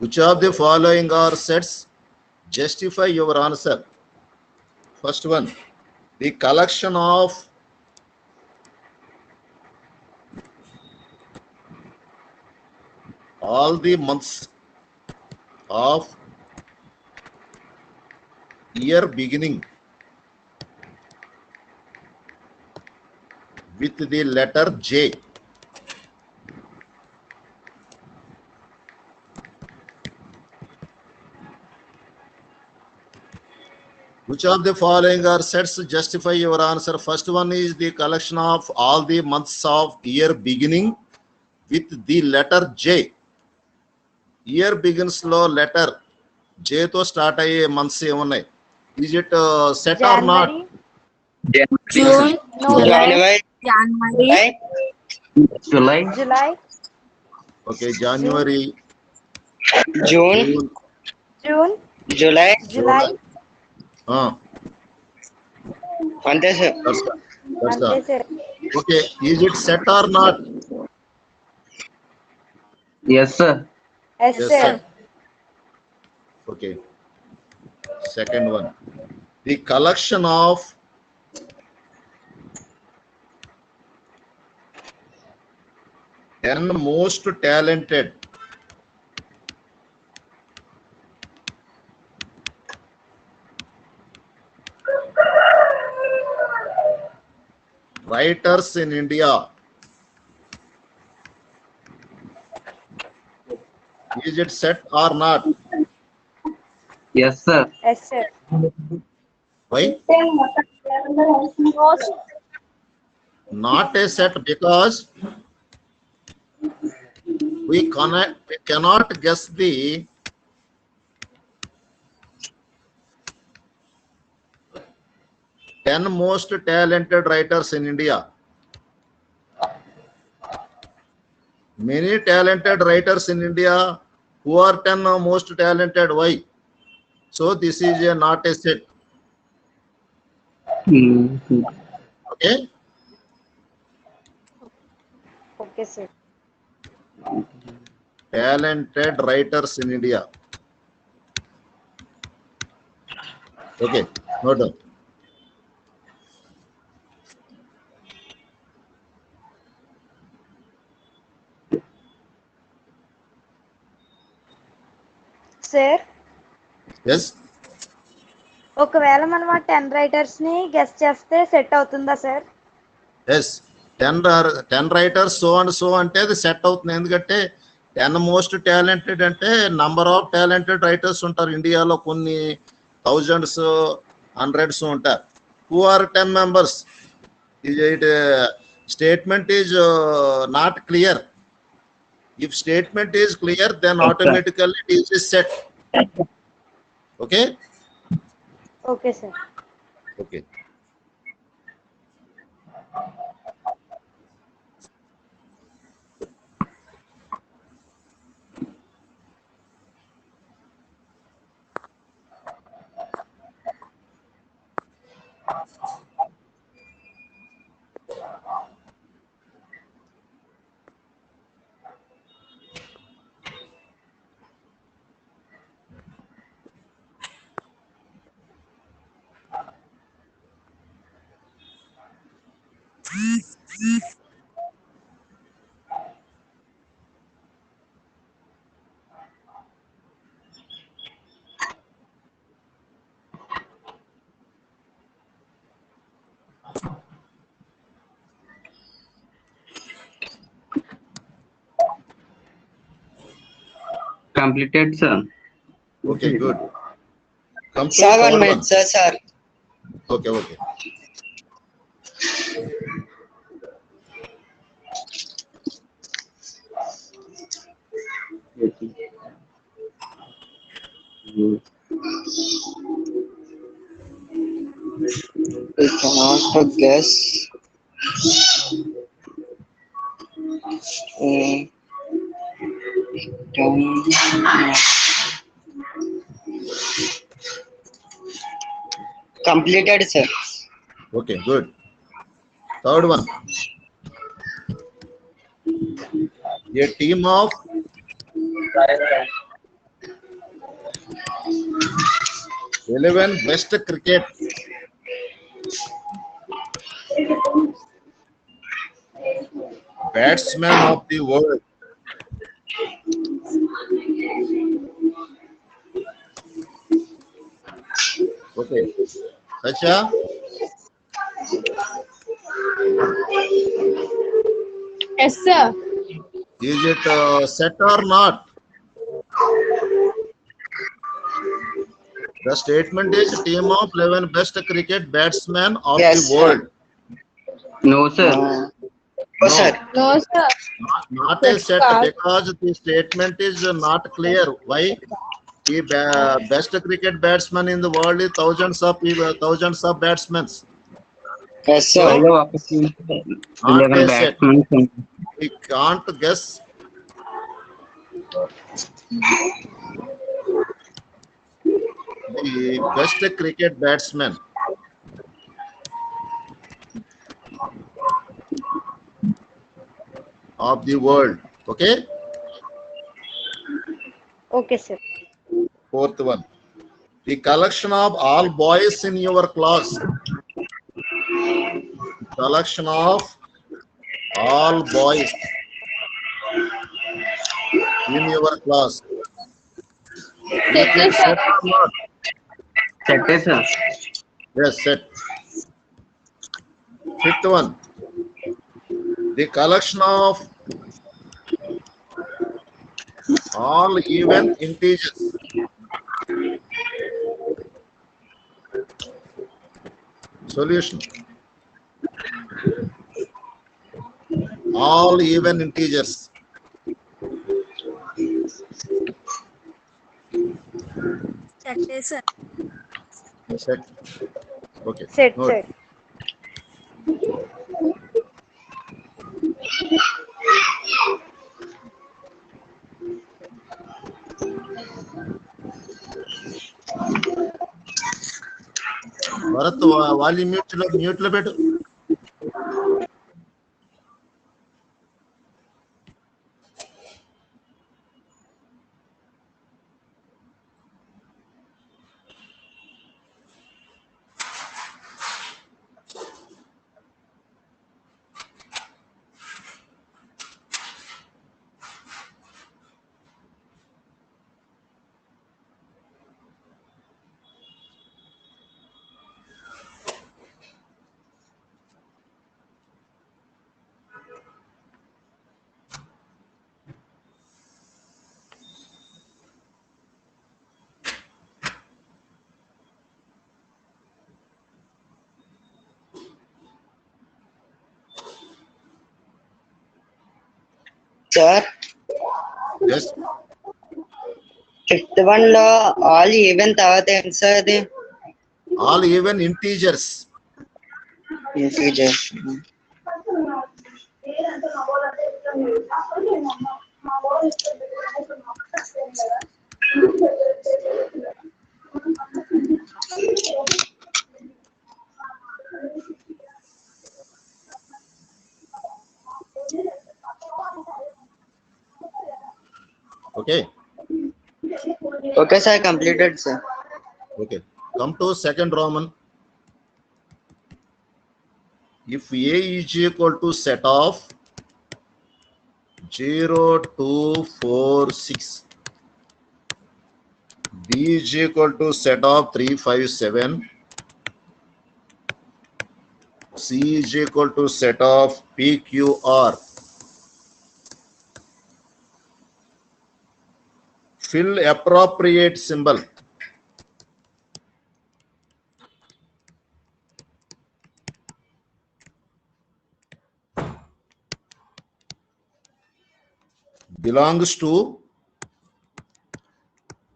Which of the following are sets? Justify your answer. First one, the collection of all the months of year beginning with the letter J. Which of the following are sets? Justify your answer. First one is the collection of all the months of year beginning with the letter J. Year begins లో letter J తో start అయ్యే months ఏమున్నాయి? Is it set or not? June, No. January, July, Okay, January, June, June, July. July. అంతే sir. That's అంతే all. Sir. Okay, is it set or not? Yes, sir. Yes, Yes, sir. sir. Okay. Second one, the collection of ten most talented writers in India. Is it set or not? Yes, sir. Yes, sir. Why? Not a set because we cannot guess the ten most talented writers in India. Many talented writers in India. Who are 10 most talented? Why? So this is not a set. Okay. Okay, sir. Talented writers in India. Okay. Note down. Sir, Yes. ఒకవేళ మనం ఆ 10 writers ని guess చేస్తే set అవుతుందా sir? Yes. 10 writers so and so అంటే అది set అవుతుంది. ఎందుకంటే 10 మోస్ట్ టాలెంటెడ్ అంటే నంబర్ ఆఫ్ టాలెంటెడ్ రైటర్స్ ఉంటారు ఇండియాలో. కొన్ని థౌజండ్స్, హండ్రెడ్స్ ఉంటారు. Who are 10 members? It statement is not clear. If statement is clear, then automatically it is set. Okay. Okay sir. Okay. Completed, sir. Okay, good. Come to Sir, third 1 one. minute, sir. Okay, okay. We cannot guess. Completed, sir. Okay, good. Third one. A team of 11 best cricket batsmen of the world. Okay. Sacha, Yes, sir. is it set or not? The statement is team of 11 best cricket batsmen of Yes, the sir. world. No, sir. No, No, sir. No, sir. not a set Yes, because the statement is not clear. Why? The best cricket batsman in the world is thousands of batsmen. Yes, sir. So, Hello, opportunity. not 11 a set. batsmen. We can't guess. The best cricket batsman of the world. Okay. Okay, sir. Fourth one. The collection of all boys in your class. Collection of all boys in your class. Is Set, it sir. set or not? Set, sir. Yes, set. Fifth one. The collection of all even integers. Solution. All even integers. Set, sir. Set. Okay. Set, Note. sir. Bharat volume mute లో పెట్టు. Sir, yes fifth one లో all even తర్వాత ఏంటి sir అది all even integers. Integer. Okay. Okay sir, completed sir. Okay. Come to second Roman. If A is equal to set of 0, 2, 4, 6. B is equal to set of 3, 5, 7. C is equal to set of P, Q, R. Fill appropriate symbol. Belongs to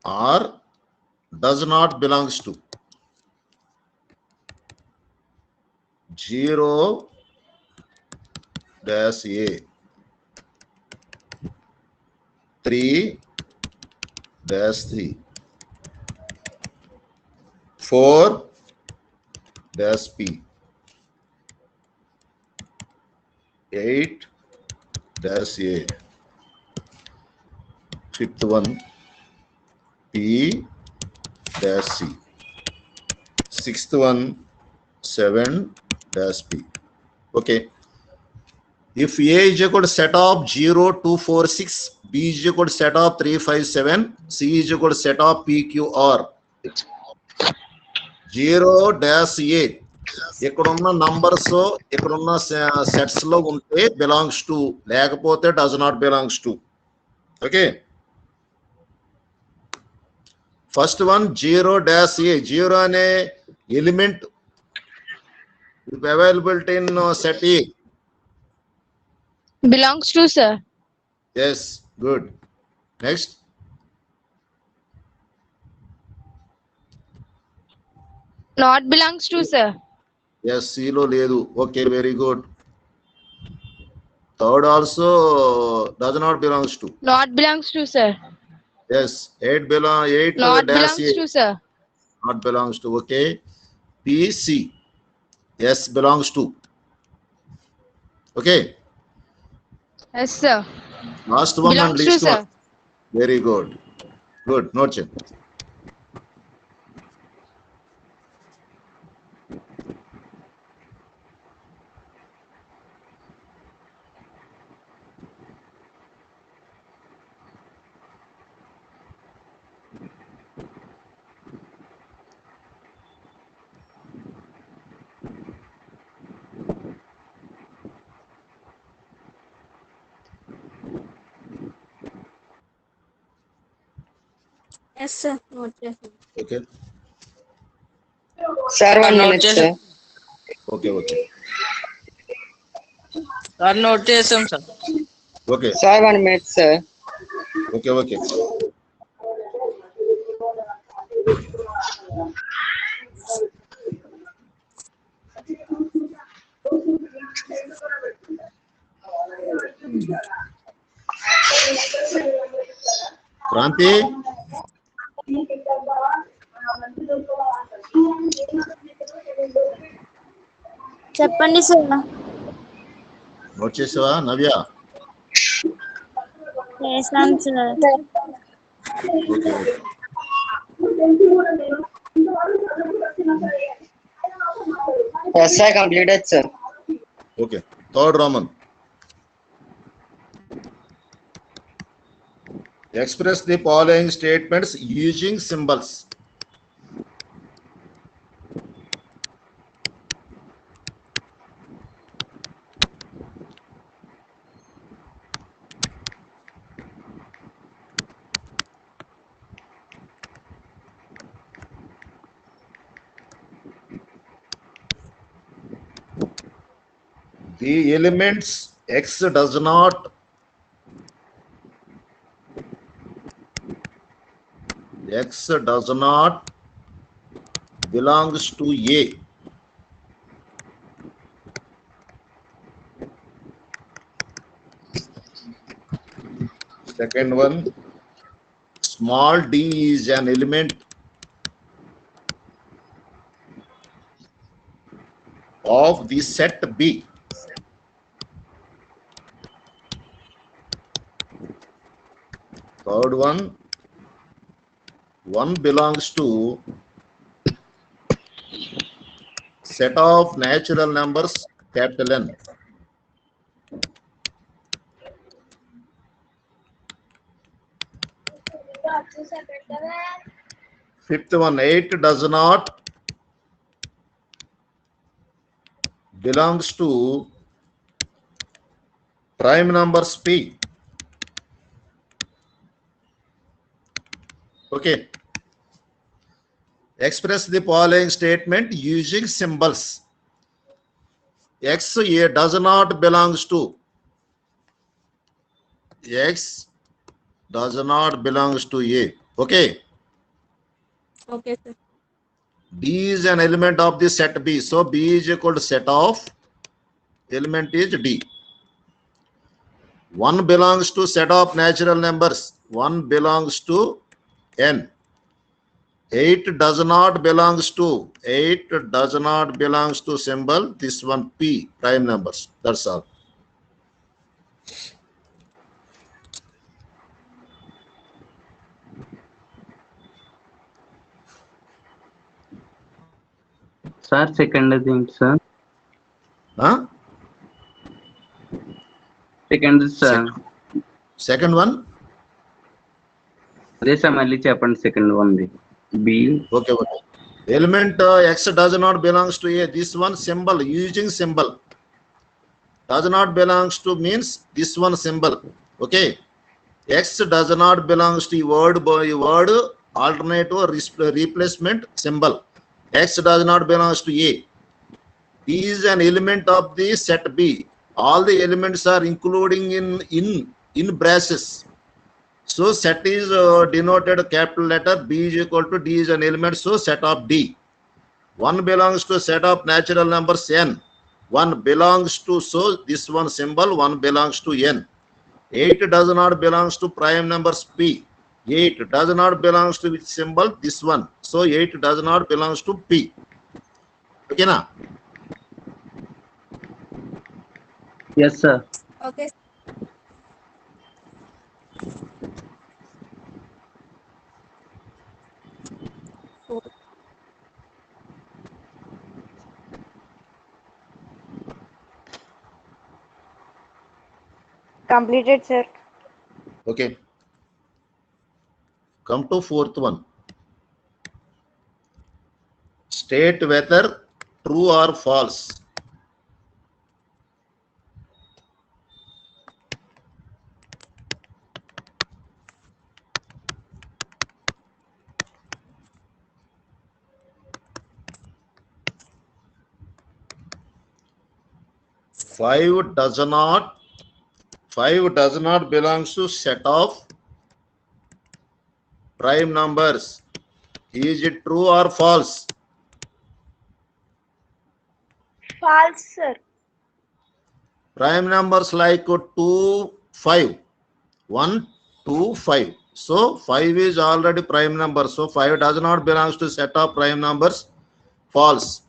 or does not belongs to. 0 dash A. 3 dash 3. 4 dash P. 8 dash A. Fifth one P dash C. sixth one 7 dash p. Okay. If A is equal to set of 0, 2, 4, 6, B is equal to set of 3, 5, 7, C is equal to set of P, Q, R. 0 dash A ఇక్కడున్న numbers ఇక్కడున్న sets లో ఉంటే belongs to, లేకపోతే does not belongs to. Okay, first one 0 dash A. 0 అనే element availability in set A. Belongs to, sir. Yes, good. Next Not belongs to, sir. Yes, సిలో లేదు. Okay, very good. Third also does not belongs to. Not belongs to, sir. Yes, 8 Not dash belongs A to, sir. not belongs to. Okay, P, C, yes, belongs to. Okay, Yes, sir. last one and Belongs to, least sir. one. Very good, good. Note check. Yes, sir. Note చేశాను. Okay, Sir, 1 Note minute, చేశాను. sir. okay, okay, sir note చేసాం sir. okay, Sir, 1 minute, sir. okay, okay. Kranti, చెప్పండి sir. Note చేసావా నవ్య? చేశాను sir. Okay, okay. Yes, sir, completed, sir. Okay, third Roman. Express the following statements using symbols. The elements X does not belongs to A. Second one, small d is an element of the set B. Third one, 1 belongs to set of natural numbers capital N. Fifth one, 8 does not belongs to prime numbers P. Okay. Express the following statement using symbols. X A does not belongs to. X does not belongs to A. Okay. Okay, sir. D is an element of the set B. So B is equal to set of element is D. 1 belongs to set of natural numbers. 1 belongs to N. 8 does not belongs to. 8 does not belongs to symbol. This one P, prime numbers. That's all. Sir second ఏంటి sir? Huh? Second sir. Second one? అదే sir మళ్ళీ చెప్పండి second వన్ది. B. Okay. Element X does not belongs to A. This one symbol, using symbol. Does not belongs to means this one symbol. Okay. X does not belongs to word alternative or replacement symbol. X does not belongs to A. B is an element of the set B. All the elements are including in braces. So set is denoted capital letter. B is equal to D is an element. So set of D. 1 belongs to set of natural numbers n. 1 belongs to, so this one symbol 1 belongs to n. 8 does not belongs to prime numbers P. 8 does not belongs to which symbol? This one. So 8 does not belongs to P. Okay na? Yes sir. Okay. Completed, sir. Okay. Come to fourth one. State whether true or false. Five does not belongs to set of prime numbers. Is it true or false? False, sir. Prime numbers like 2, 5. 1, 2, 5. So 5 is already prime number. So 5 does not belongs to set of prime numbers. False.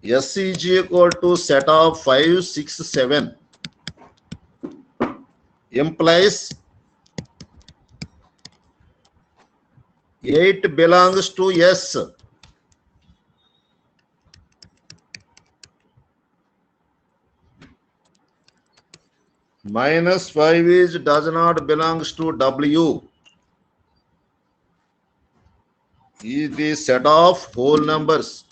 S is equal to set of 5, 6, 7. Implies 8 belongs to S. Minus 5 is does not belongs to W. Is the set of whole numbers.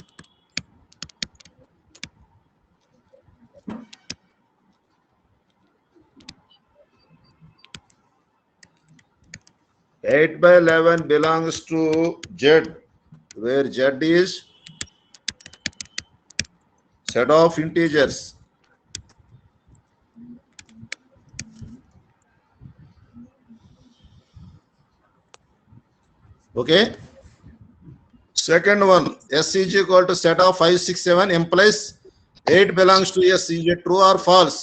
Eight by 11 belongs to Z, where Z is set of integers. Okay. Second one, S is equal to set of 5, 6, 7 implies 8 belongs to S. Is it true or false?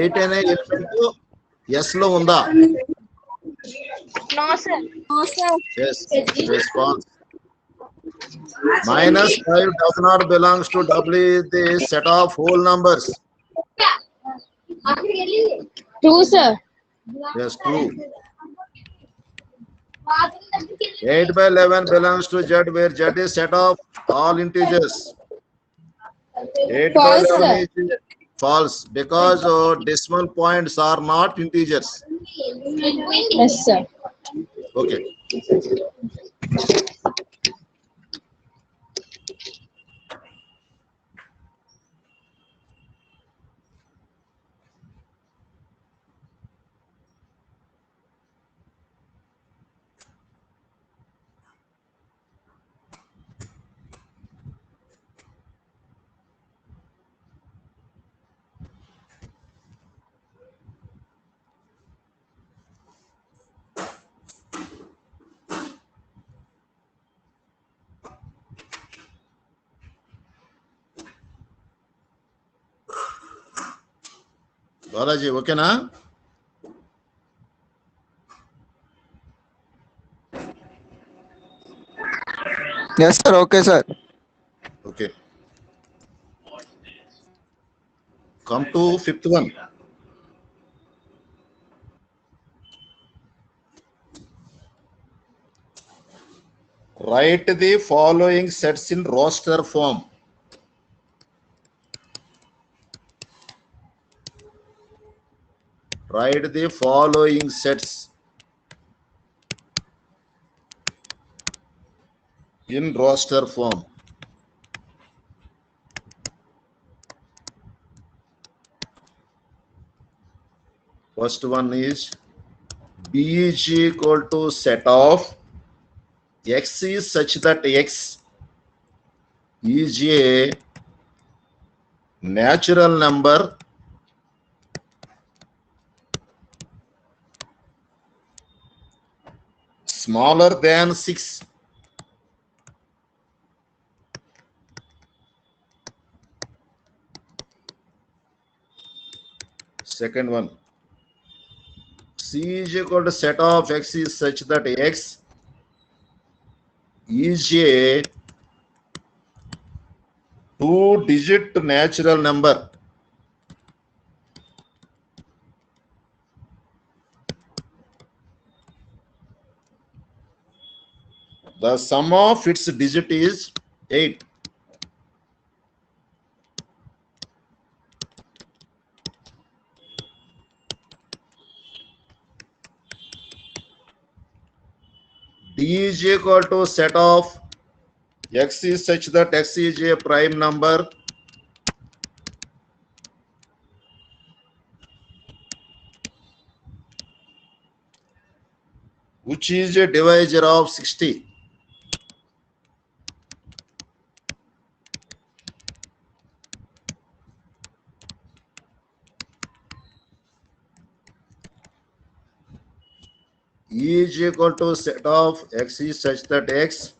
8 అనే element S లో ఉందా? No, sir. No, sir. Yes. Response. Minus 5 does not belongs to W is the set of whole numbers. True, sir. Yes, true. 8 by 11 belongs to Z, where Z is set of all integers. 8 False, by 11 sir. is false because decimal points are not integers. Yes, sir. Okay. Balaji, okay na? Yes, sir. Okay, sir. Okay. Come to fifth one. Write the following sets in roster form. Write the following sets in roster form. First one is B is equal to set of X is such that X is a natural number smaller than 6. Second one, C is equal to set of X is such that X is a 2-digit natural number the sum of its digit is 8. D is equal to set of X is such that X is a prime number which is a divisor of 60. E is equal to set of X is such that X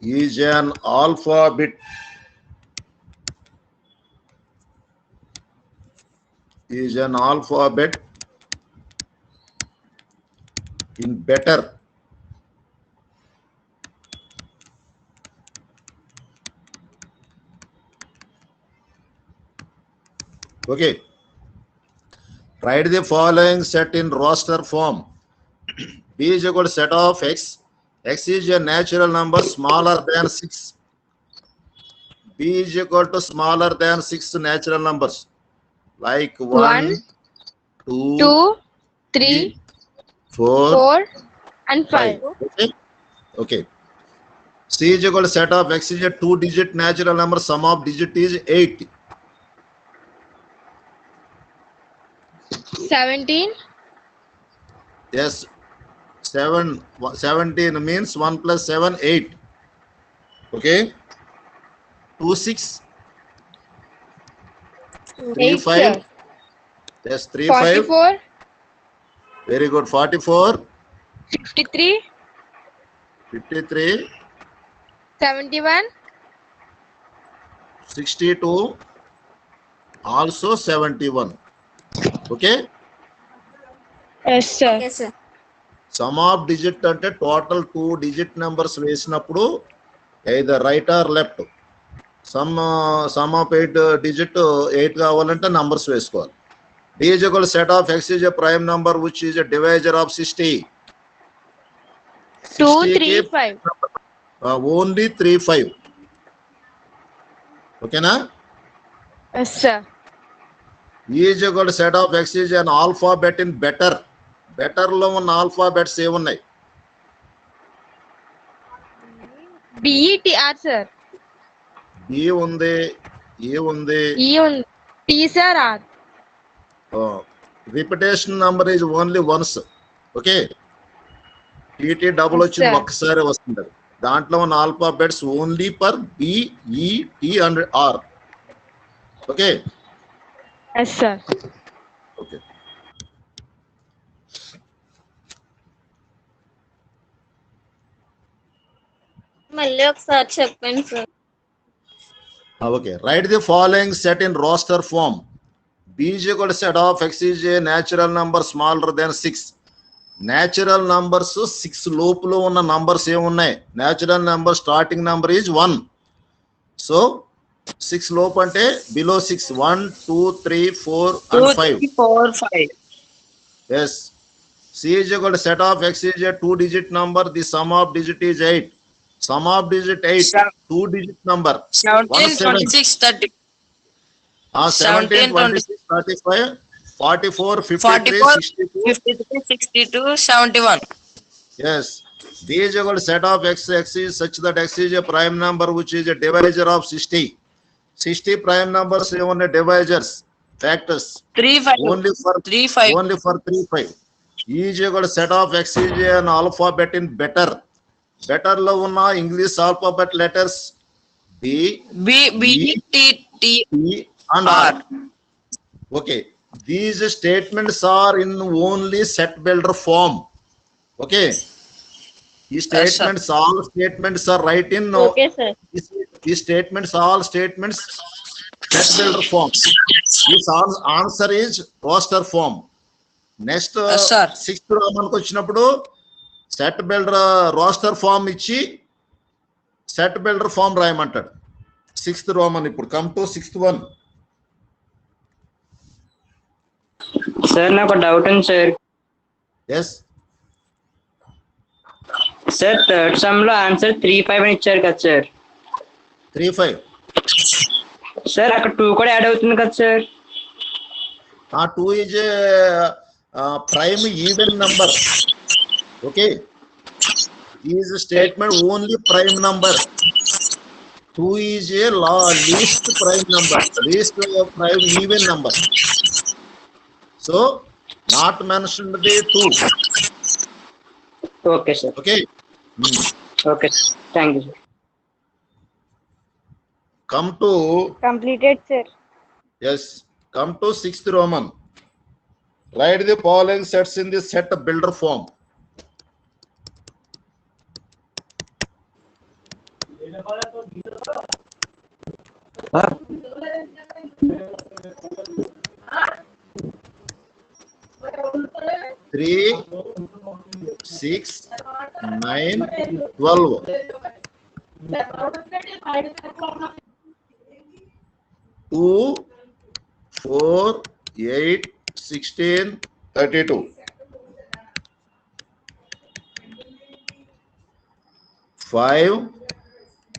is an alphabet in better. Okay. Write the following set in roster form. B is equal to set of X. X is a natural number smaller than 6. B is equal to smaller than 6 natural numbers. Like 1, 2, 2, 3, 4, 4, and 5. Okay. C is equal to set of X is a 2-digit natural number. Sum of digit is 8. 17. Yes. 17 means 1 plus 7, 8. Okay. 2, 6. 3, 8, 5. sir. Yes, 3, 5. 44. Very good. 44. 53. 53. 71. 62. Also 71. Okay. Yes, sir. Yes, sir. Sum of digit ante total 2-digit numbers వేసినప్పుడు either right or left. Sum of 8-digit 8 కావాలంటే numbers వేసుకోవాలి. D is equal to set of X is a prime number which is a divisor of 60. 2, 60 3, 5. Only 3, 5. Okay na? Yes, sir. E is equal to set of X is an alphabet in better. Better లో ఉన్న alphabets ఏమున్నాయి? BETR, sir. B ఉంది, E ఉంది. E on T, sir. R. Repetition number is only once. Okay. TT double Yes, వచ్చింది sir. ఒక్కసారి వస్తుంది. దాంట్లో ఉన్న alphabets only for B, E, T and R. Okay. Yes, sir. Okay. మళ్ళీ ఒకసారి చెప్పండి sir. Okay. Write the following set in roster form. B is equal to set of X is a natural number smaller than 6. Natural numbers 6 లోపులో ఉన్న numbers ఏమున్నాయి? Natural number starting number is 1. So 6 లోపు అంటే below 6. 1, 2, 3, 4 and 5. 4, 5. Yes. C is equal to set of x is a 2-digit number. The sum of digit is 8. Sum of digit 8, 2-digit number. 17, 26, 30. 17, 26, 35, 44, 53, 44, 62. 53, 62, 71. Yes. D is equal to set of x is such that x is a prime number which is a divisor of 60. 60 prime numbers even a divisors, factors. 3, 5. Only for 3, 5. 3, 5. E is equal to set of x is an alphabet in better. Better lo unna English alphabet letters B, B, T, T and R. Okay. These statements are in only set builder form. Okay. These statements, all statements are right in. Okay, sir. These statements, all statements, set builder form. This answer is roster form. Next, sir. 6th Roman వచ్చినప్పుడు set builder roster form ఇచ్చి set builder form రాయమంటాడు. 6th Roman ఇప్పుడు come to 6th one. Sir నాకు doubt ఉంది sir. Yes. Sir third sum లో answer 3, 5 అని ఇచ్చారు కదా sir. 3, 5. Sir అక్కడ 2 కూడా యాడ్ అవుతుంది కదా sir. 2 is a prime even number. Okay. Is a statement only prime number. 2 is a least prime number. Least prime even number. So not mentioned the 2. Okay sir. Okay. Okay thank you sir. Come to Completed, sir. yes. Come to 6th Roman. Write the following sets in the set builder form. Three, 6, 9, 12. 2, 4, 8, 16, 32. 5,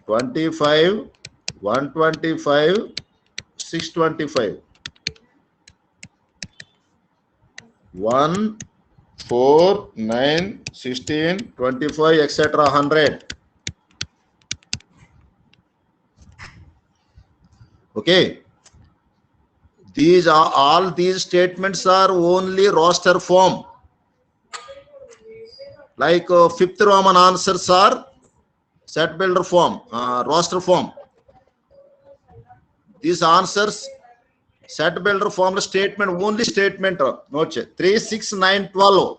25, 125, 625. 1, 4, 9, 16, 25, etc. 100. Okay. These are all these statements are only roster form. Like 5th Roman answers are set builder form, roster form. These answers set builder form statement only statement. Note 3, 6, 9, 12.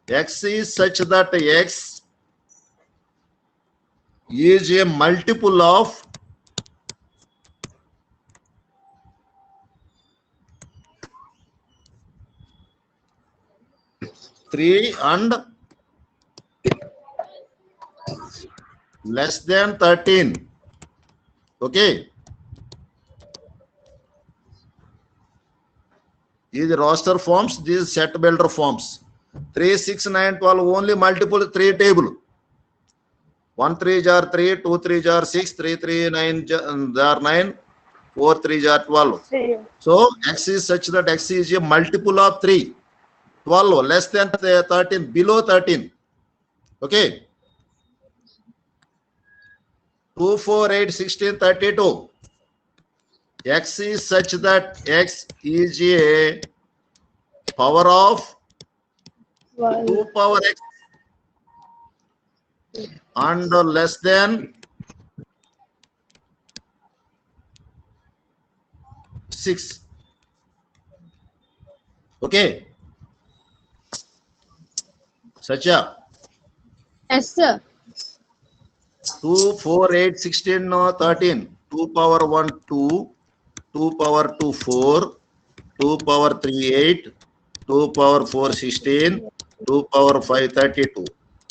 X is such that X is a multiple of 3 and less than 13. Okay. These roster forms, these set builder forms. 3, 6, 9, 12 only multiple 3 table. 1 3 are 3, 2 3 are 6, 3 3 9 they are 9, 4 3 are 12. So X is such that X is a multiple of 3. 12 less than 13, below 13. Okay. 2, 4, 8, 16, 32. X is such that X is a power of 2 power X and less than 6. Okay. Satya. Yes, sir. 2, 4, 8, 16, 13. 2 power 1, 2. 2 power 2, 4. 2 power 3, 8. 2 power 4, 16. 2 power 5, 32.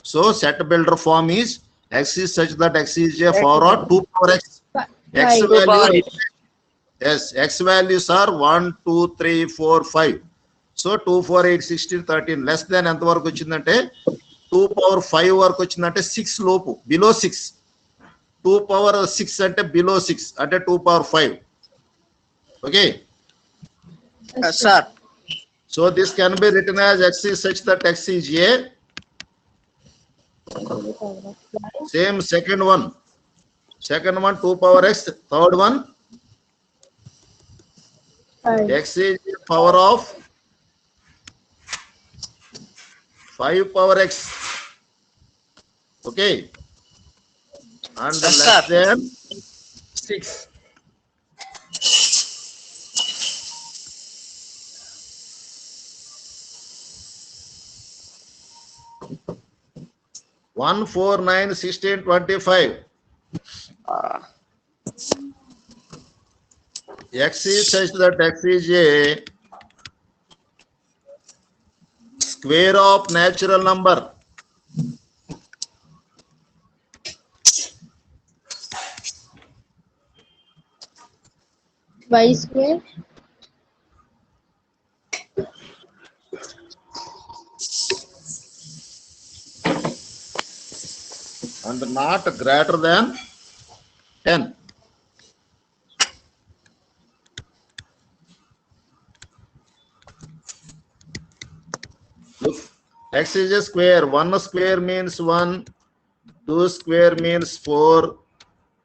So set builder form is X is such that X is a power of 2 power X. X value, yes, X values are 1, 2, 3, 4, 5. So 2, 4, 8, 16, 13 less than ఎంత వరకు వచ్చిందంటే 2 power 5 వరకు వచ్చిందంటే 6 లోపు, below 6. 2 power 6 అంటే below 6 అంటే 2 power 5. Okay. Yes, sir. So this can be written as x is such that x is a. Same second one 2 power x. Third one x is power of 5 power x. Okay, and Yes, less sir. than 6. One, 4, 9, 16, 25. X is such that x is a square of natural number. Y square. And not greater than 10. Look, x is a square. 1 square means 1, 2 square means 4,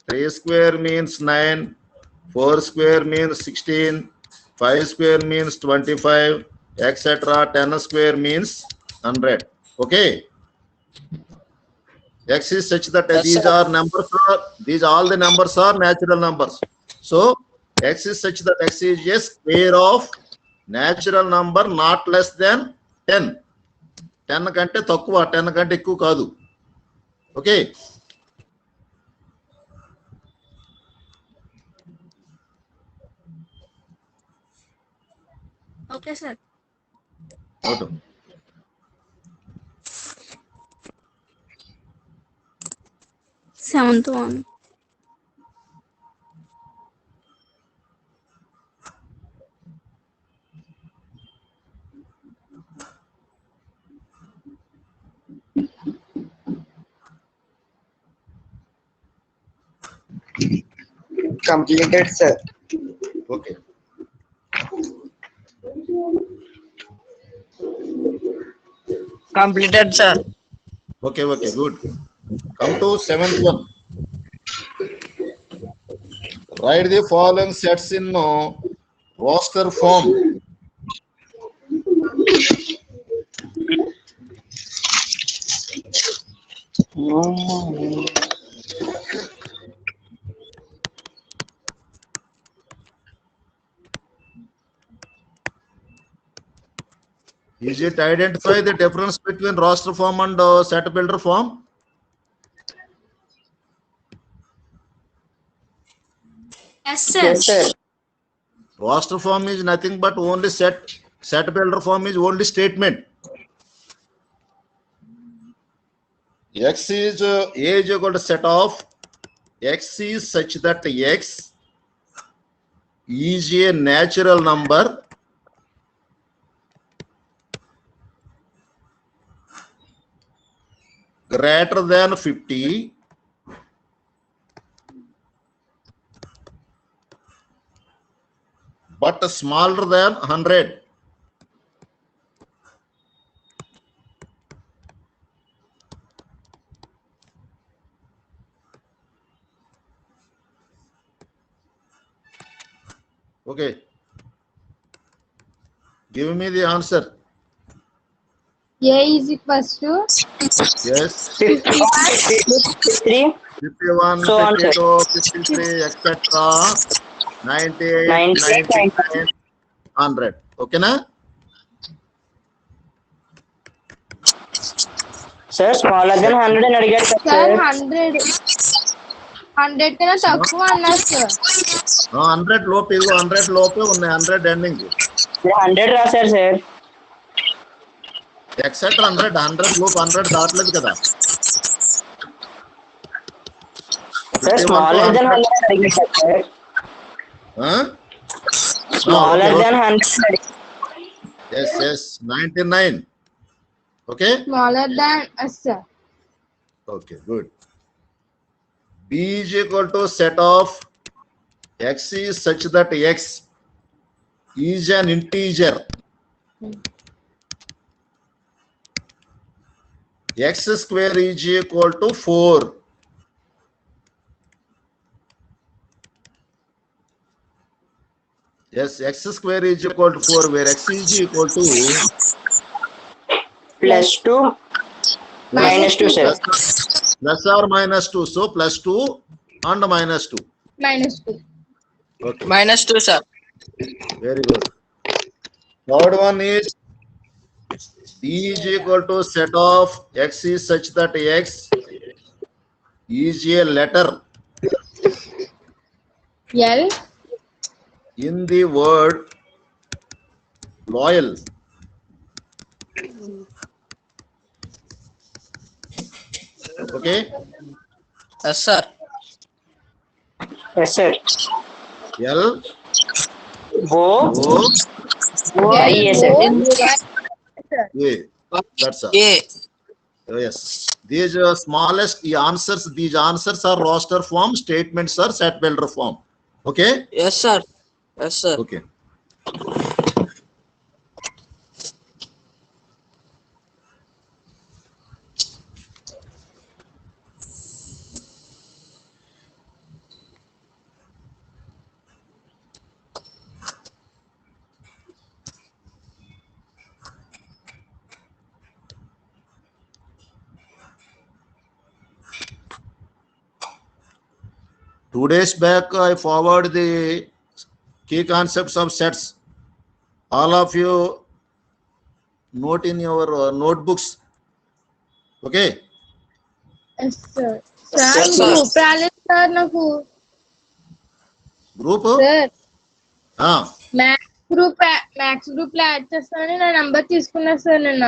3 square means 9, 4 square means 16, 5 square means 25, etc. 10 square means 100. Okay. X is such that Yes, these sir. are numbers. All the numbers are natural numbers. So x is such that x is a square of natural number not less than 10. 10 కంటే తక్కువ, 10 కంటే ఎక్కువ కాదు. Okay. Okay, sir. అవును. Seventh one. Completed, sir. Okay. Completed, sir. Okay, good. Come to 7th one. Write the following sets in roster form. Is it identify the difference between roster form and set builder form? Yes, sir. Yes, sir. Roster form is nothing but only set. Set builder form is only statement. X is A is equal to set of X is such that X is a natural number greater than 50 but smaller than 100. Okay. Give me the answer. A is equals to Yes. 53. 51, So on, sir. 52, 53, etc. 98, 98, 99, 100. Okay, na? Sir, smaller than 100 అని అడిగారు sir sir. 100 కన్నా తక్కువ అన్నారు sir. 100 లోపు ఇదిగో 100 లోపే ఉన్నాయి. 100 ending. 100 రాశారు సార్. ఎక్సెట్రా 100 లోపు 100 దాటలేదు కదా. సార్ స్మాలర్ దెన్ 100 అని అడిగారు సార్. ఆ? స్మాలర్ Okay, దెన్ 100 అని అడిగారు. Yes, 99. Okay? Smaller than S, sir. Okay, good. B is equal to set of x is such that x is an integer. X square is equal to 4. Yes, x square is equal to 4, where x is equal to +2 -2, sir. plus or minus 2. So plus 2 and minus 2. -2. Okay, -2, sir. very good. Third one is D is equal to set of x is such that x is a letter L. in the word loyal. Okay, Yes, sir. Yes, sir. L O O I, yes, sir. A. That's all. A. Yes. These smallest these answers are roster form, statements are set builder form. Okay? Yes, sir. Yes, sir. Okay. Two days back, I forwarded the key concepts of sets. All of you note in your notebooks. Okay? Yes, sir. Yes, Sir, sir. Group రాలేదు sir నాకు. Group? Sir Ah, maths group లో add చేస్తానని నా number తీసుకున్నా sir నిన్న.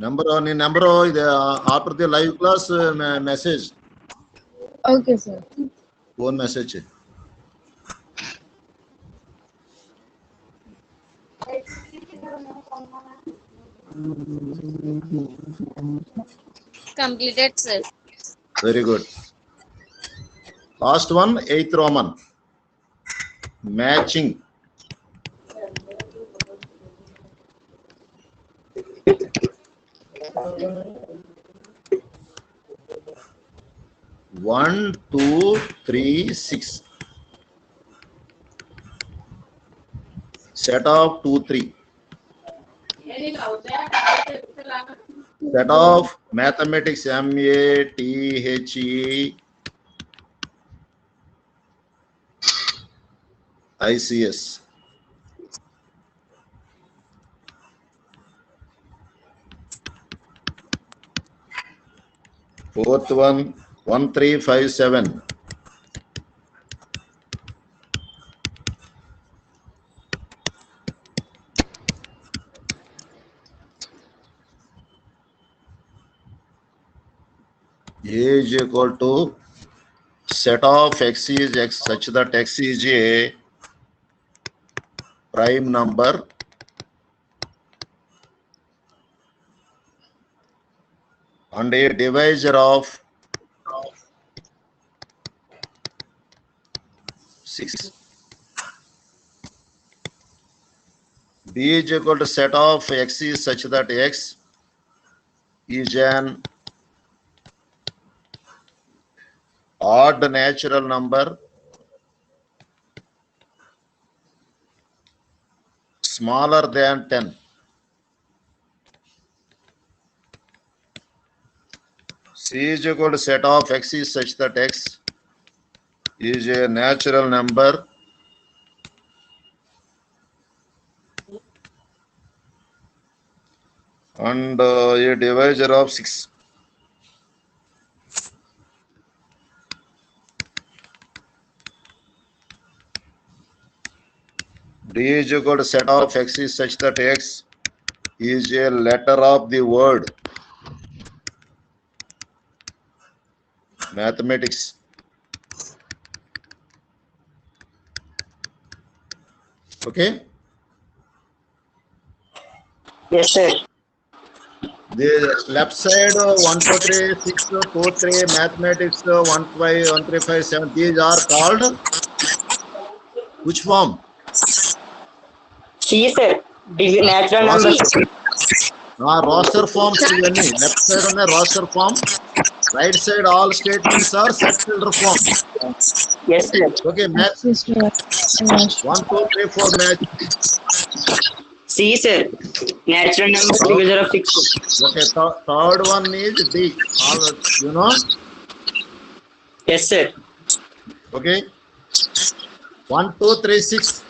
number after the live class message. Okay sir. Phone message. Completed sir. Very good. Last one, 8th Roman. Matching. One, two, three, 6. Set of 2, 3. Set of mathematics MATHE ICS. Fourth one, 1357. A is equal to set of x is x such that x is a prime number and a divisor of 6. B is equal to set of x is such that x is an odd natural number smaller than 10. C is equal to set of x is such that x is a natural number and a divisor of 6. D is equal to set of x is such that x is a letter of the word mathematics. Okay? Yes, sir. The left side 1, 2, 3, 6, 2, 3, mathematics 1, 5, 1, 3, 5, 7. These are called which form? C, sir. Natural Roster, numbers. roster forms ఇవన్నీ. Left side on the roster form. Right side all statements are set filter form. Yes, sir. Okay, match 1, 2, 3, 4 match. C, sir. Natural numbers, divisor of 6. Okay, third one is D. All, you know? Yes, sir. Okay. 1, 2, 3, 6.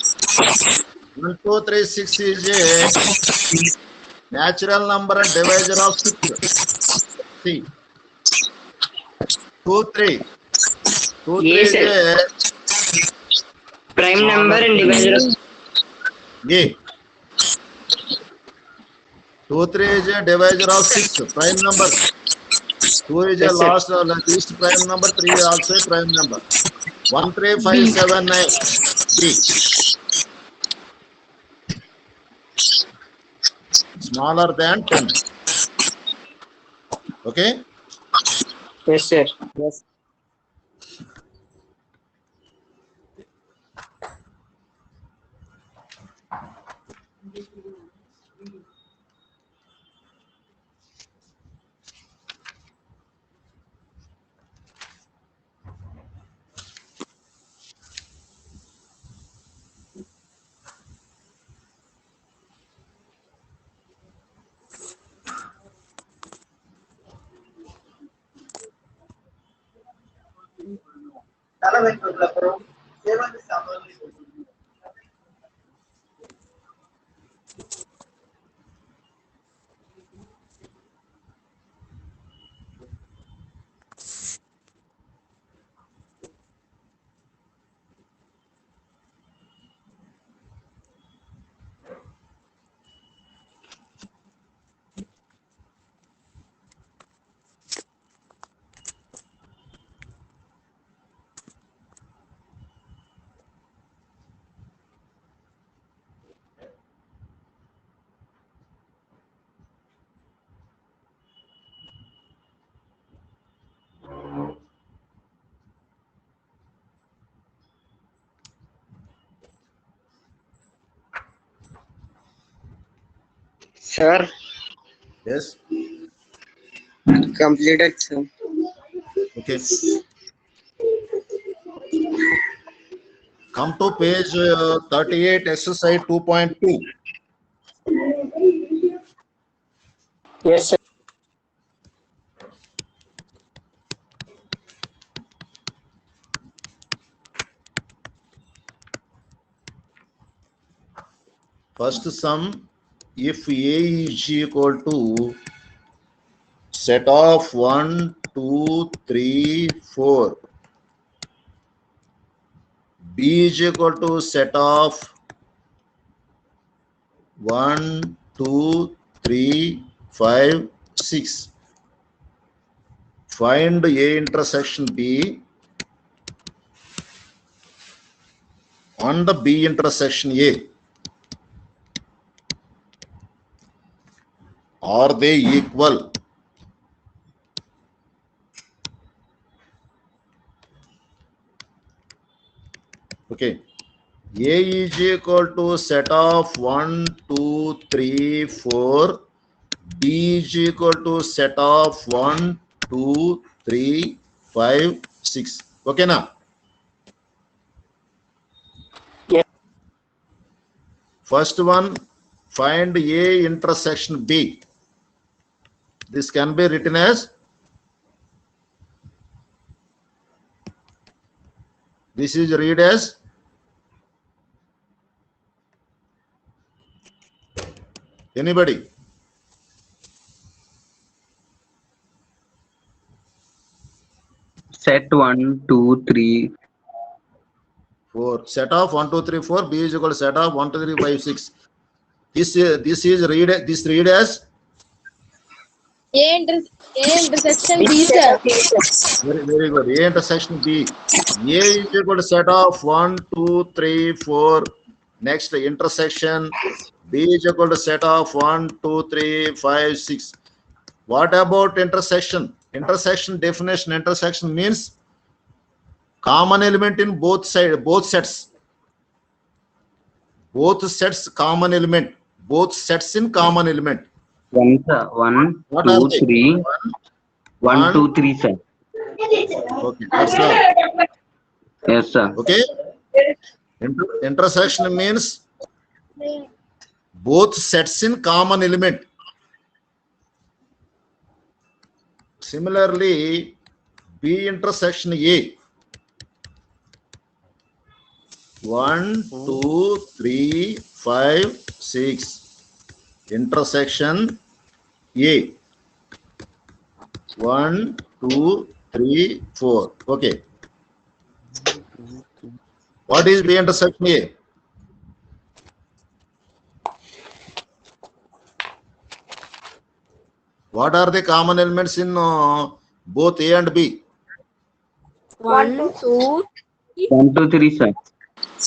1, 2, 3, 6 is a natural number and divisor of 6. See. 2, 3. 2, 3 Yes, is sir. a Prime number and divisor of A. 2, 3 is a divisor of 6. Prime number. 2 is a Yes, sir. least prime number. 3 is also a prime number. 1, 3, 5, 7, 9. B. Smaller than 10. Okay. Yes, sir. Yes. Sir, Yes. completed, sir. Okay. Come to page 38, exercise 2.2. Yes, sir. First sum, if A is equal to set of 1, 2, 3, 4. B is equal to set of 1, 2, 3, 5, 6. Find A intersection B on the B intersection A. Are they equal? Okay. A is equal to set of 1, 2, 3, 4. B is equal to set of 1, 2, 3, 5, 6. Okay now? Yes. First one, find A intersection B. This can be written as, this is read as anybody? Set 1, 2, 3. 4. Set of 1, 2, 3, 4. B is equal to set of 1, 2, 3, 5, 6. This is read as A intersection B, sir. very good. A intersection B. A is equal to set of 1, 2, 3, 4. Next intersection B is equal to set of 1, 2, 3, 5, 6. What about intersection? Intersection definition. Intersection means common element in both sets. Both sets common element. Both sets in common element. One, sir. One, What are two, they? three. One, two, three, sir. Okay, that's all. Yes, sir. Okay. Intersection means both sets in common element. Similarly, B intersection A. 1, 2, 3, 5, 6. Intersection A. 1, 2, 3, 4. Okay. What is B intersection A? What are the common elements in both A and B? 1, 2, 1, 2, 3, sir.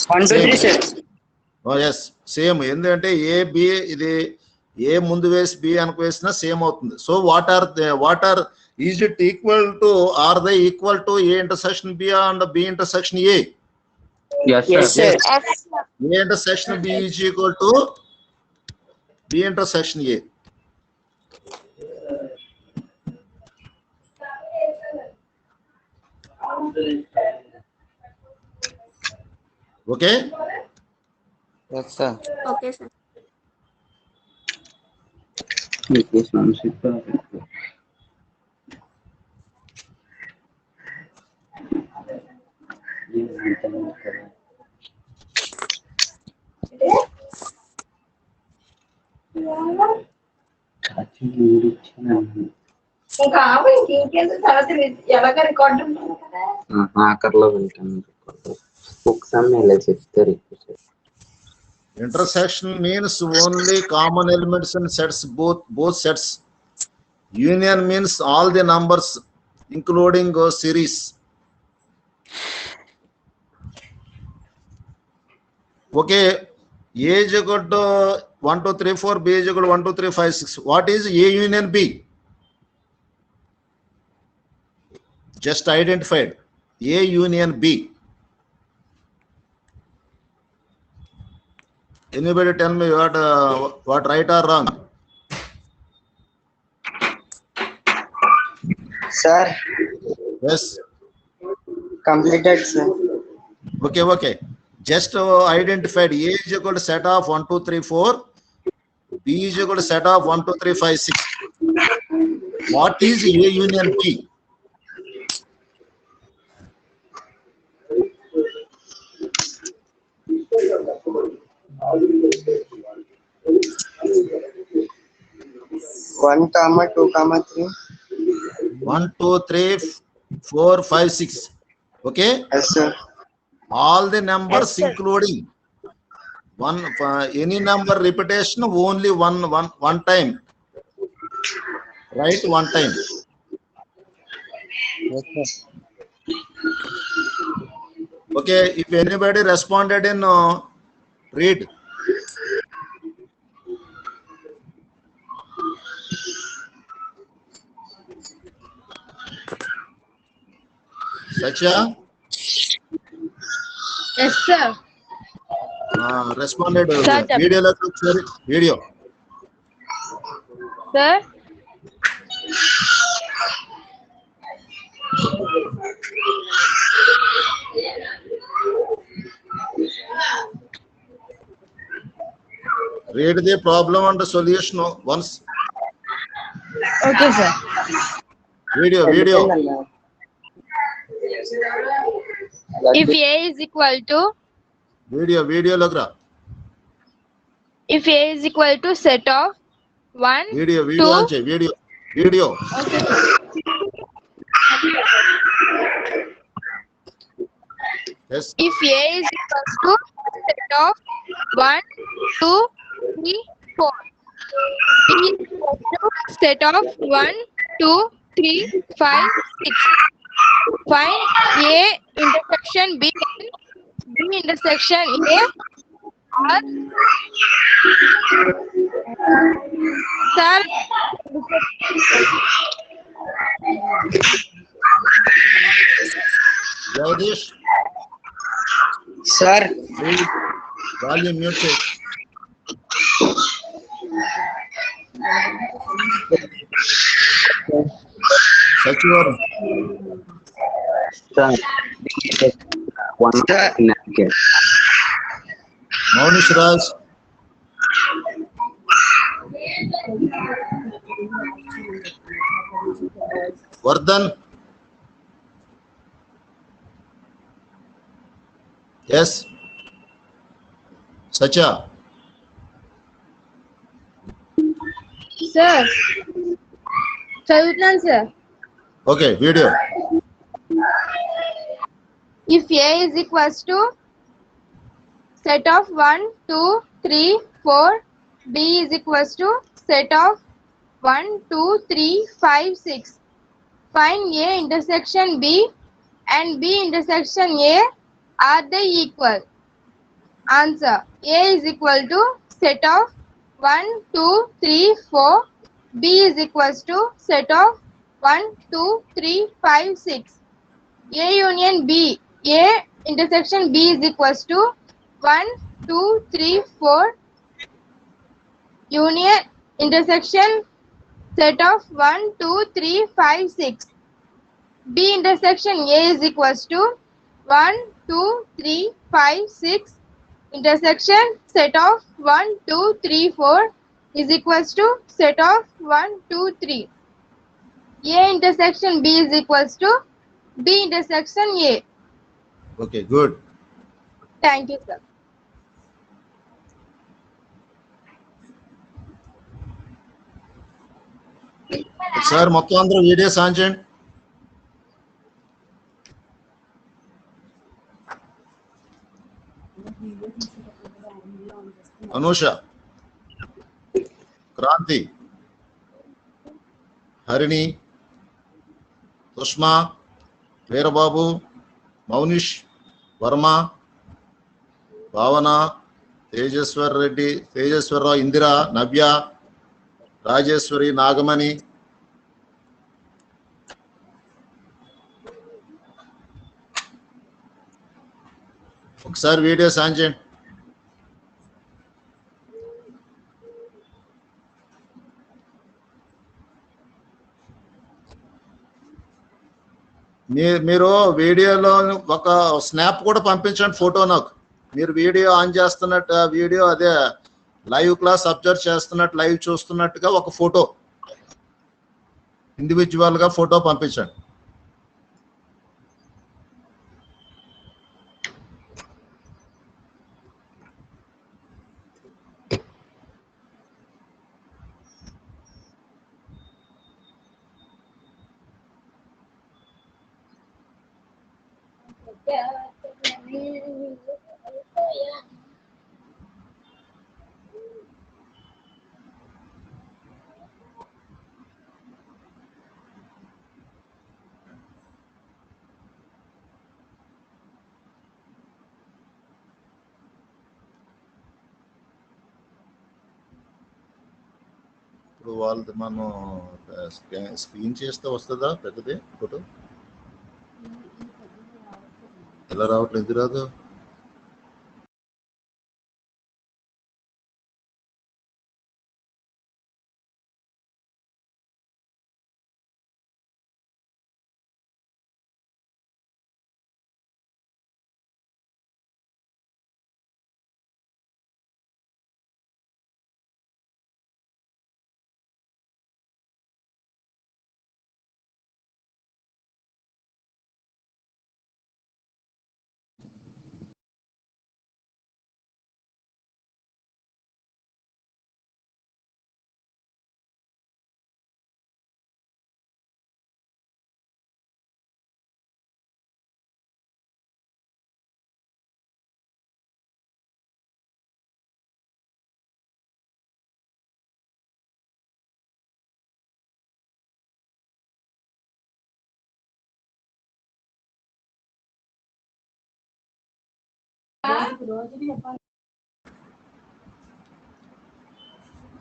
1, 2, 3, sir. Oh yes, same. ఎందుకంటే A B ఇది ఏ ముందు వేసి B అనుకు వేసినా same అవుతుంది. So what are is it equal to are they equal to A intersection B and B intersection A? Yes, Yes, sir. sir. F. A intersection B is equal to B intersection A. Okay? Yes, sir. Okay, sir. Yes, ma'am. Sir. ఆఖరిలో వెళ్తాను ఒకసారి ఇలా చెప్తారు. Intersection means only common elements in sets, both sets. Union means all the numbers including series. Okay, A is equal to 1, 2, 3, 4, B is equal to 1, 2, 3, 5, 6. What is A union B? Just identified. A union B. Anybody tell me what right or wrong? Sir, Yes. completed, sir. Okay. Just identified. A is equal to set of 1, 2, 3, 4. B is equal to set of 1, 2, 3, 5, 6. What is A union B? One comma, 2 comma, 3. 1, 2, 3, 4, 5, 6. Okay. Yes, sir. All the numbers Yes, sir. including one any number repetition only one time. Right, one time. Yes, sir. Okay, if anybody responded in read. Sacha, Yes, sir. responded. Sir, Video video. Sir. Read the problem and the solution once. Okay, sir. Video. If A is equal to Video logra. if A is equal to set of 1, Video Two. anche, video. okay, sir. Yes. If A is equal to set of 1, 2, 3, 4. B is equal to set of 1, 2, 3, 5, 6. Find A intersection B and B intersection A R. Sir, Jagdish, Sir. please volume mute చేయి. సచివారం Sir. One Sir. napkin. Mounish Raj, Vardhan, yes సచా, sir చదువుతున్నాను sir. Okay video. If A is equals to set of 1, 2, 3, 4, B is equals to set of 1, 2, 3, 5, 6. Find A intersection B and B intersection A. Are they equal? Answer. A is equal to set of 1, 2, 3, 4. B is equals to set of 1, 2, 3, 5, 6. A union B. A intersection B is equals to 1, 2, 3, 4. Union intersection set of 1, 2, 3, 5, 6. B intersection A is equals to 1, 2, 3, 5, 6. Intersection set of 1, 2, 3, 4 is equals to set of 1, 2, 3. A intersection B is equals to B intersection A. Okay good. Thank you, sir. Sir మొత్తం అందరూ videos on చేయండి. అనూష, క్రాంతి, హరిణి, సుష్మా, వీరబాబు, మౌనిష్, వర్మ, భావన, తేజేశ్వర్ రెడ్డి, తేజేశ్వరరావు, ఇందిర, నవ్య, రాజేశ్వరి, నాగమణి, ఒకసారి videos on చేయండి. మీరు వీడియోలో ఒక snap కూడా పంపించండి, ఫోటో నాకు. మీరు వీడియో ఆన్ చేస్తున్నట్టు వీడియో అదే లైవ్ క్లాస్ అబ్జర్వ్ చేస్తున్నట్టు లైవ్ చూస్తున్నట్టుగా ఒక ఫోటో ఇండివిజువల్ గా ఫోటో పంపించండి. ఇప్పుడు వాళ్ళది మనం స్క్రీన్ చేస్తే వస్తుందా పెద్దది ఫోటో? ఎలా రావట్లేదు, ఎందుకు రాదు?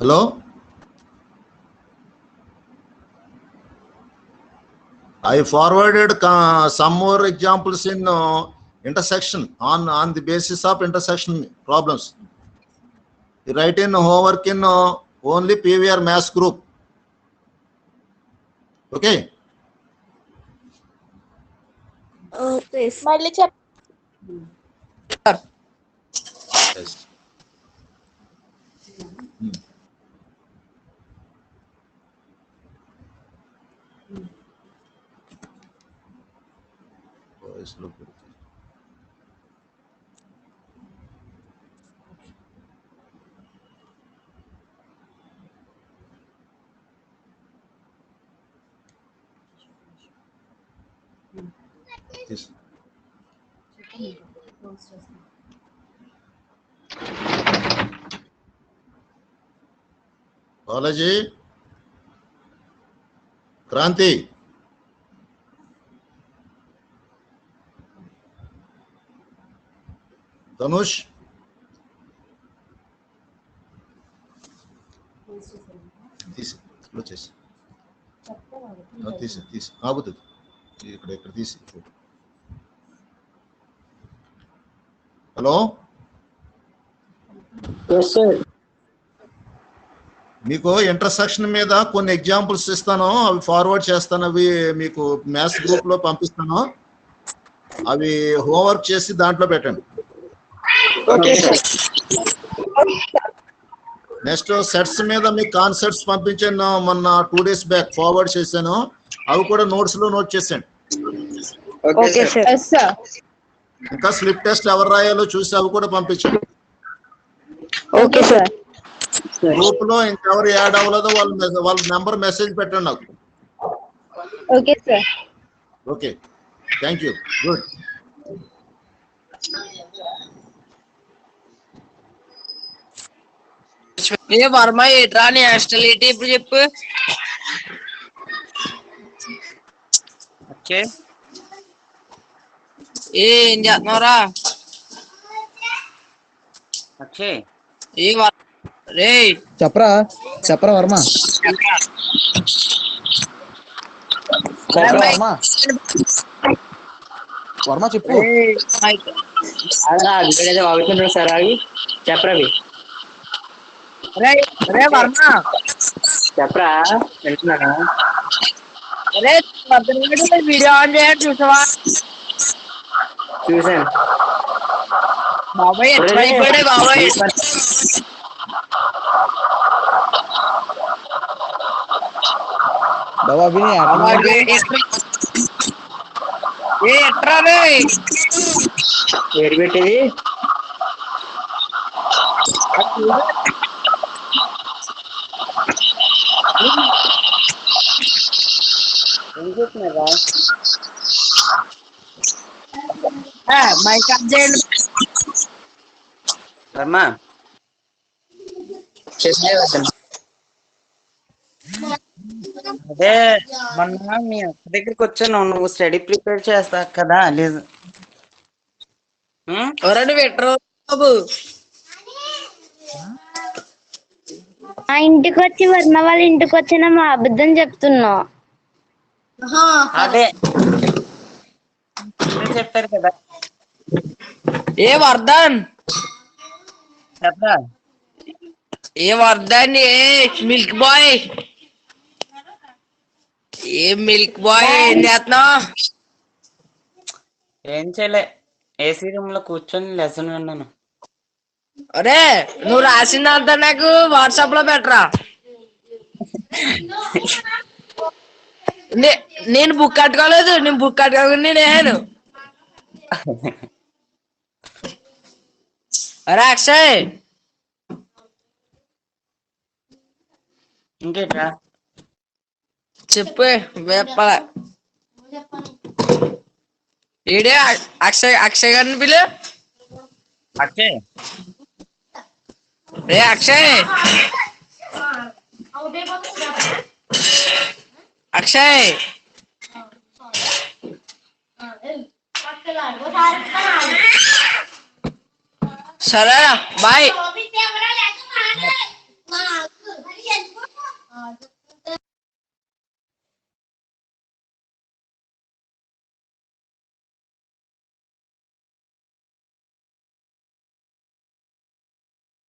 Hello? I forwarded some more examples in intersection on the basis of intersection problems. You write in homework in only PVR mass group. Okay? మళ్ళీ చెప్ Yes. Voice look. Yes. Balaji, Kranti, Dhanush, తీసి ఇప్పుడు చేసి తీసి ఆగుతుంది ఇక్కడ తీసి. Hello, మీకు ఇంటర్సెక్షన్ మీద కొన్ని ఎగ్జాంపుల్స్ ఇస్తాను, అవి ఫార్వర్డ్ చేస్తాను, అవి మీకు మ్యాథ్స్ గ్రూప్ లో పంపిస్తాను, అవి హోంవర్క్ చేసి దాంట్లో పెట్టండి. నెక్స్ట్ సెట్స్ మీద మీకు కాన్సెప్ట్స్ పంపించాను మొన్న 2 days బ్యాక్, ఫార్వర్డ్ చేశాను, అవి కూడా నోట్స్ లో నోట్ చేసాను. ఇంకా స్లిప్ టెస్ట్ ఎవరు రాయాలో చూసి అవి కూడా పంపించండి. గ్రూప్ లో ఇంకెవరు యాడ్ అవ్వలేదో వాళ్ళ నెంబర్ మెసేజ్ పెట్టండి నాకు. Okay sir. Okay, thank you, good. ఏ వర్మ ఏట్రా నీ హాస్టల్ ఏంటి ఇప్పుడు చెప్పు. ఓకే, ఏం చేస్తున్నావురా? ఏ రే చెప్పరా వర్మ. వర్మ చెప్పు. సార్ ఆగి చెప్పరవి. రే వర్మ చెప్పరా, వెళ్తున్నానా? రే వీడియో ఆన్ చేయండి, చూసావా? చూసాను బాబాయ్, ఎట్లా అయిపోయాడే బాబాయ్. ఏ ఎట్రా రే ఏడు పెట్టేది. ఏం చెప్తున్నారా? మైక్ ఆన్ చేయండి. వర్మా అదే మొన్న మీ అక్క దగ్గరికి వచ్చాను, నువ్వు స్టడీ ప్రిపేర్ చేస్తా కదా, లేదు నువ్వు ఎట్రా బాబు? మా ఇంటికి వచ్చి వర్మ వాళ్ళ ఇంటికి వచ్చిన మా అబద్ధం చెప్తున్నావు. అదే చెప్పారు కదా. ఏ వర్ధన్, చెప్పరా? ఏ వర్ధన్, ఏ మిల్క్ బాయ్, ఏ మిల్క్ బాయ్, ఏం చేస్తున్నావు? ఏం చేయలే, ఏసీ రూమ్ లో కూర్చొని లెసన్ విన్నాను. అరే నువ్వు రాసిందంతా నాకు వాట్సాప్ లో పెట్టరా. నేను బుక్ కట్టుకోలేదు, నేను బుక్ కట్టుకోకుండా నేను. అరే అక్షయ్, ఇంకేట్రా చెప్పు. వేపాల ఏడే అక్షయ్ గారిని పిలు. అక్షయ్, రే అక్షయ్, అక్షయ్, సరేరా బాయ్. Ah,